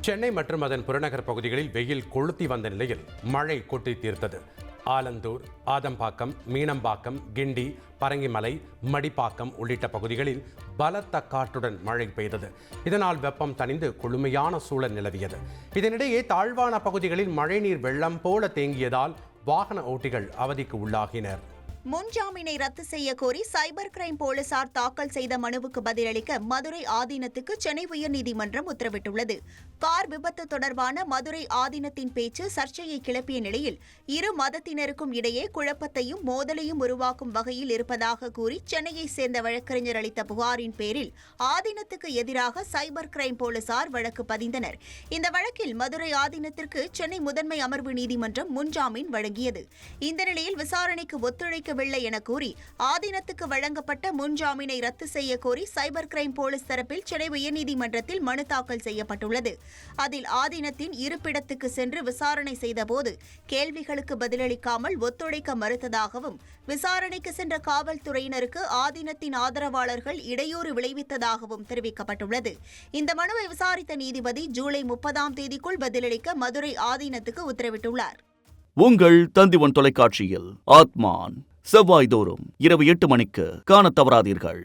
சென்னை மற்றும் அதன் புறநகர் பகுதிகளில் வெயில் கொளுத்தி வந்த நிலையில் மழை கொட்டி தீர்த்தது. ஆலந்தூர், ஆதம்பாக்கம், மீனம்பாக்கம், கிண்டி, பரங்கிமலை, மடிப்பாக்கம் உள்ளிட்ட பகுதிகளில் பலத்த காற்றுடன் மழை பெய்தது. இதனால் வெப்பம் தணிந்து குளுமையான சூழல் நிலவியது. இதனிடையே தாழ்வான பகுதிகளில் மழைநீர் வெள்ளம் போல தேங்கியதால் வாகன ஓட்டிகள் அவதிக்கு உள்ளாகினர். முன்ஜாமீனை ரத்து செய்ய கோரி சைபர் கிரைம் போலீசார் தாக்கல் செய்த மனுவுக்கு பதிலளிக்க மதுரை ஆதீனத்துக்கு சென்னை உயர்நீதிமன்றம் உத்தரவிட்டுள்ளது. கார் விபத்து தொடர்பான மதுரை ஆதீனத்தின் பேச்சு சர்ச்சையை கிளப்பிய நிலையில் இரு மதத்தினருக்கும் இடையே குழப்பத்தையும் மோதலையும் உருவாக்கும் வகையில் இருப்பதாக கூறி சென்னையை சேர்ந்த வழக்கறிஞர் அளித்த புகாரின் பேரில் ஆதீனத்துக்கு எதிராக சைபர் கிரைம் போலீசார் வழக்கு பதிந்தனர். இந்த வழக்கில் மதுரை ஆதீனத்திற்கு சென்னை முதன்மை அமர்வு நீதிமன்றம் முன்ஜாமீன் வழங்கியது. இந்த நிலையில் விசாரணைக்கு ஒத்துழைக்க என கூறி ஆதீனத்துக்கு வழங்கப்பட்ட முன்ஜாமீனை ரத்து செய்ய கோரி சைபர் கிரைம் போலீஸ் தரப்பில் சென்னை உயர்நீதிமன்றத்தில் மனு தாக்கல் செய்யப்பட்டுள்ளது. அதில் ஆதீனத்தின் இருப்பிடத்துக்கு சென்று விசாரணை செய்தபோது கேள்விகளுக்கு பதிலளிக்காமல் ஒத்துழைக்க மறுத்ததாகவும், விசாரணைக்கு சென்ற காவல்துறையினருக்கு ஆதீனத்தின் ஆதரவாளர்கள் இடையூறு விளைவித்ததாகவும் தெரிவிக்கப்பட்டுள்ளது. இந்த மனுவை விசாரித்த நீதிபதி ஜூலை 30ஆம் தேதிக்குள் பதிலளிக்க மதுரை ஆதீனத்துக்கு உத்தரவிட்டுள்ளார். உங்கள் தந்திவன் தொலைக்காட்சியில் ஆத்மான் செவ்வாய்தோறும் இரவு 8 மணிக்கு காணத் தவறாதீர்கள்.